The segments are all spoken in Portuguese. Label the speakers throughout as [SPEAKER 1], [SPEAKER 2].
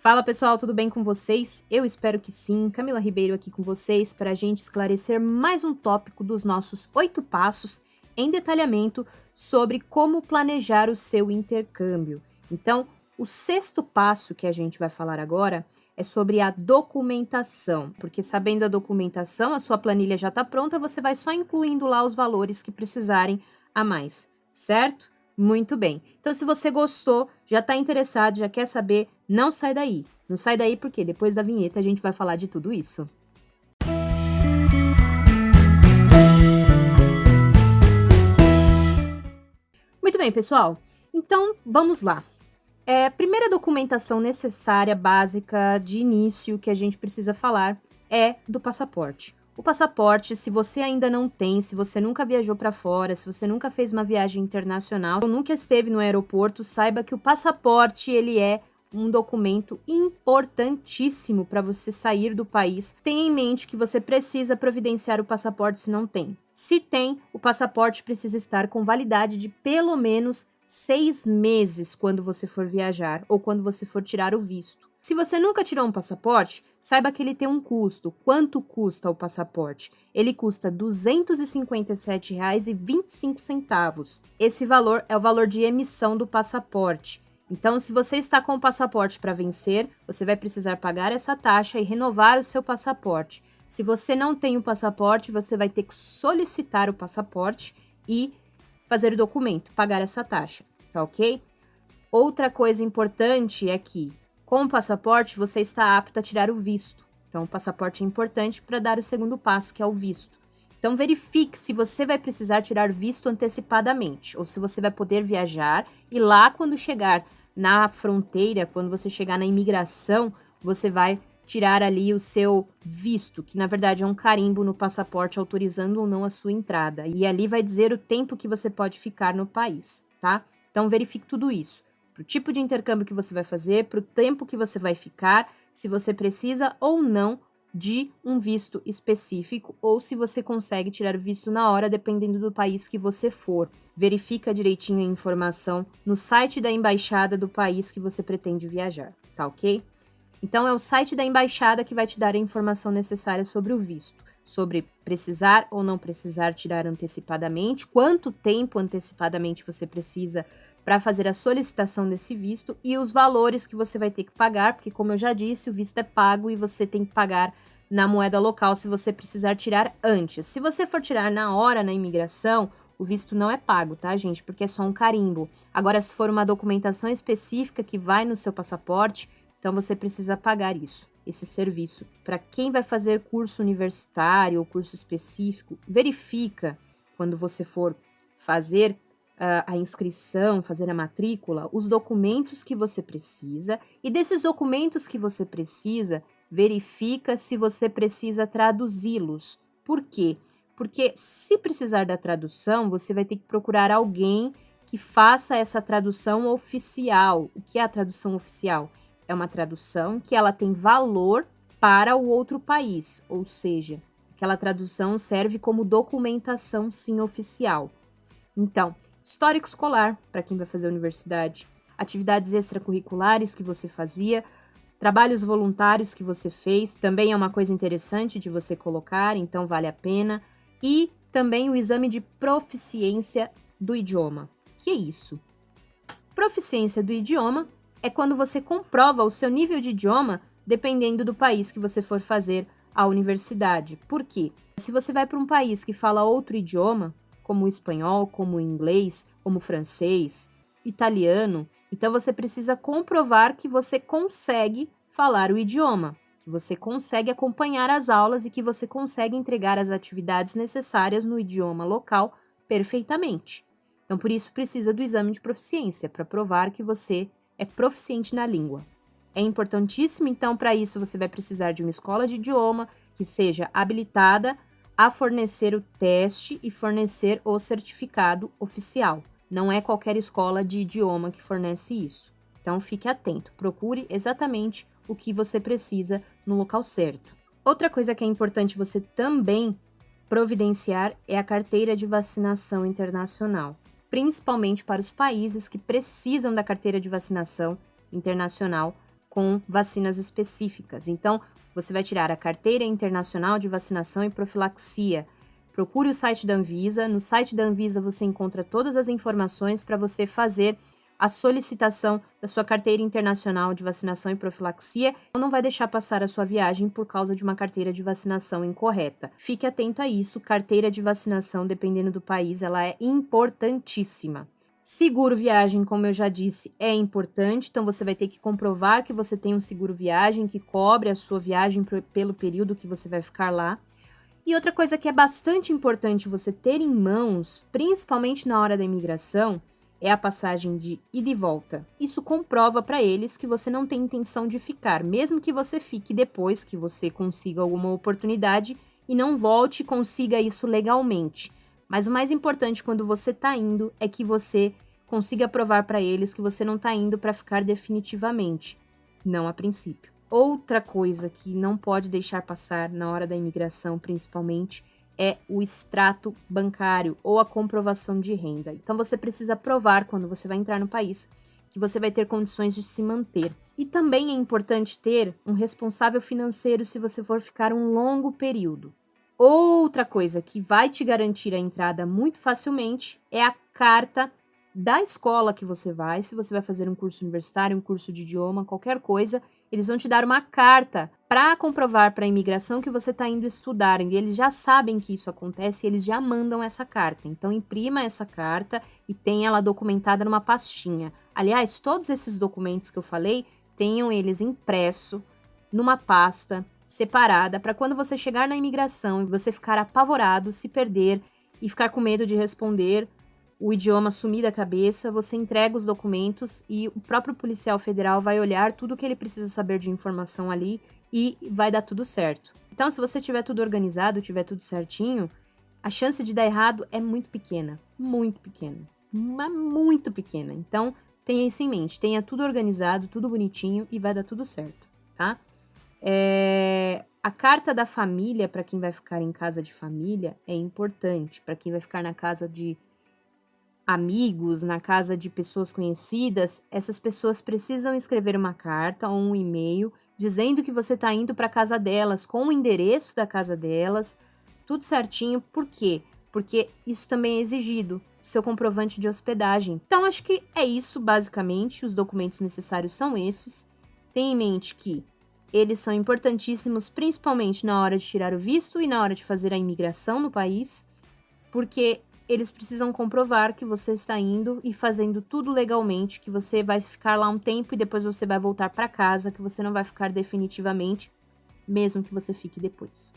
[SPEAKER 1] Fala pessoal, tudo bem com vocês? Eu espero que sim. Camila Ribeiro aqui com vocês para a gente esclarecer mais um tópico dos nossos 8 passos em detalhamento sobre como planejar o seu intercâmbio. Então, o sexto passo que a gente vai falar agora é sobre a documentação, porque sabendo a documentação, a sua planilha já está pronta, você vai só incluindo lá os valores que precisarem a mais, certo? Muito bem. Então, se você gostou, já está interessado, já quer saber, não sai daí. Não sai daí porque depois da vinheta a gente vai falar de tudo isso. Muito bem, pessoal. Então, vamos lá. Primeira documentação necessária, básica, de início, que a gente precisa falar é do passaporte. O passaporte, se você ainda não tem, se você nunca viajou para fora, se você nunca fez uma viagem internacional, ou nunca esteve no aeroporto, saiba que o passaporte, ele é um documento importantíssimo para você sair do país. Tenha em mente que você precisa providenciar o passaporte se não tem. Se tem, o passaporte precisa estar com validade de pelo menos 6 meses quando você for viajar ou quando você for tirar o visto. Se você nunca tirou um passaporte, saiba que ele tem um custo. Quanto custa o passaporte? Ele custa R$ 257,25. Esse valor é o valor de emissão do passaporte. Então, se você está com o passaporte para vencer, você vai precisar pagar essa taxa e renovar o seu passaporte. Se você não tem o passaporte, você vai ter que solicitar o passaporte e fazer o documento, pagar essa taxa, tá ok? Outra coisa importante é que, com o passaporte, você está apto a tirar o visto. Então, o passaporte é importante para dar o segundo passo, que é o visto. Então, verifique se você vai precisar tirar visto antecipadamente, ou se você vai poder viajar e lá, quando chegar na fronteira, quando você chegar na imigração, você vai tirar ali o seu visto, que na verdade é um carimbo no passaporte autorizando ou não a sua entrada. E ali vai dizer o tempo que você pode ficar no país, tá? Então, verifique tudo isso. Para o tipo de intercâmbio que você vai fazer, para o tempo que você vai ficar, se você precisa ou não de um visto específico, ou se você consegue tirar visto na hora, dependendo do país que você for. Verifica direitinho a informação no site da embaixada do país que você pretende viajar, tá ok? Então, é o site da embaixada que vai te dar a informação necessária sobre o visto, sobre precisar ou não precisar tirar antecipadamente, quanto tempo antecipadamente você precisa para fazer a solicitação desse visto e os valores que você vai ter que pagar, porque, como eu já disse, o visto é pago e você tem que pagar na moeda local se você precisar tirar antes. Se você for tirar na hora na imigração, o visto não é pago, tá, gente? Porque é só um carimbo. Agora, se for uma documentação específica que vai no seu passaporte, então você precisa pagar isso, esse serviço. Para quem vai fazer curso universitário ou curso específico, verifica quando você for fazer a inscrição, fazer a matrícula, os documentos que você precisa, e desses documentos que você precisa, verifica se você precisa traduzi-los. Por quê? Porque se precisar da tradução, você vai ter que procurar alguém que faça essa tradução oficial. O que é a tradução oficial? É uma tradução que ela tem valor para o outro país, ou seja, aquela tradução serve como documentação sim oficial. Então, histórico escolar, para quem vai fazer a universidade, atividades extracurriculares que você fazia, trabalhos voluntários que você fez, também é uma coisa interessante de você colocar, então vale a pena, e também o exame de proficiência do idioma. Que é isso? Proficiência do idioma é quando você comprova o seu nível de idioma dependendo do país que você for fazer a universidade. Por quê? Se você vai para um país que fala outro idioma, como o espanhol, como o inglês, como o francês, italiano, então você precisa comprovar que você consegue falar o idioma, que você consegue acompanhar as aulas e que você consegue entregar as atividades necessárias no idioma local perfeitamente. Então, por isso, precisa do exame de proficiência, para provar que você é proficiente na língua. É importantíssimo, então, para isso você vai precisar de uma escola de idioma que seja habilitada a fornecer o teste e fornecer o certificado oficial. Não é qualquer escola de idioma que fornece isso. Então, fique atento, procure exatamente o que você precisa no local certo. Outra coisa que é importante você também providenciar é a carteira de vacinação internacional, principalmente para os países que precisam da carteira de vacinação internacional com vacinas específicas. Então, você vai tirar a Carteira Internacional de Vacinação e Profilaxia. Procure o site da Anvisa. No site da Anvisa você encontra todas as informações para você fazer a solicitação da sua Carteira Internacional de Vacinação e Profilaxia. Não vai deixar passar a sua viagem por causa de uma carteira de vacinação incorreta. Fique atento a isso. Carteira de vacinação, dependendo do país, ela é importantíssima. Seguro viagem, como eu já disse, é importante, então você vai ter que comprovar que você tem um seguro viagem que cobre a sua viagem pelo período que você vai ficar lá. E outra coisa que é bastante importante você ter em mãos, principalmente na hora da imigração, é a passagem de ida e volta. Isso comprova para eles que você não tem intenção de ficar, mesmo que você fique depois que você consiga alguma oportunidade e não volte e consiga isso legalmente. Mas o mais importante quando você está indo é que você consiga provar para eles que você não está indo para ficar definitivamente, não a princípio. Outra coisa que não pode deixar passar na hora da imigração, principalmente, é o extrato bancário ou a comprovação de renda. Então você precisa provar quando você vai entrar no país que você vai ter condições de se manter. E também é importante ter um responsável financeiro se você for ficar um longo período. Outra coisa que vai te garantir a entrada muito facilmente é a carta da escola que você vai. Se você vai fazer um curso universitário, um curso de idioma, qualquer coisa, eles vão te dar uma carta para comprovar para a imigração que você está indo estudar. E eles já sabem que isso acontece e eles já mandam essa carta. Então, imprima essa carta e tenha ela documentada numa pastinha. Aliás, todos esses documentos que eu falei, tenham eles impresso numa pasta separada para quando você chegar na imigração e você ficar apavorado, se perder e ficar com medo de responder, o idioma sumir da cabeça, você entrega os documentos e o próprio policial federal vai olhar tudo o que ele precisa saber de informação ali e vai dar tudo certo. Então, se você tiver tudo organizado, tiver tudo certinho, a chance de dar errado é muito pequena, muito pequena, mas muito pequena. Então, tenha isso em mente, tenha tudo organizado, tudo bonitinho e vai dar tudo certo, tá? A carta da família, para quem vai ficar em casa de família, é importante. Para quem vai ficar na casa de amigos, na casa de pessoas conhecidas, essas pessoas precisam escrever uma carta ou um e-mail dizendo que você está indo para a casa delas, com o endereço da casa delas, tudo certinho. Por quê? Porque isso também é exigido, seu comprovante de hospedagem. Então, acho que é isso, basicamente. Os documentos necessários são esses. Tenha em mente que eles são importantíssimos, principalmente na hora de tirar o visto e na hora de fazer a imigração no país, porque eles precisam comprovar que você está indo e fazendo tudo legalmente, que você vai ficar lá um tempo e depois você vai voltar para casa, que você não vai ficar definitivamente, mesmo que você fique depois.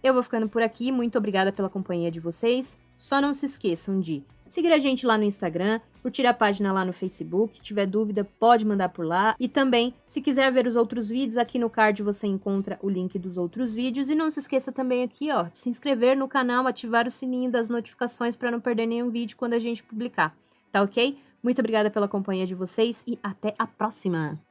[SPEAKER 1] Eu vou ficando por aqui, muito obrigada pela companhia de vocês. Só não se esqueçam de seguir a gente lá no Instagram, curtir a página lá no Facebook, se tiver dúvida pode mandar por lá. E também, se quiser ver os outros vídeos, aqui no card você encontra o link dos outros vídeos. E não se esqueça também aqui, ó, de se inscrever no canal, ativar o sininho das notificações para não perder nenhum vídeo quando a gente publicar, tá ok? Muito obrigada pela companhia de vocês e até a próxima!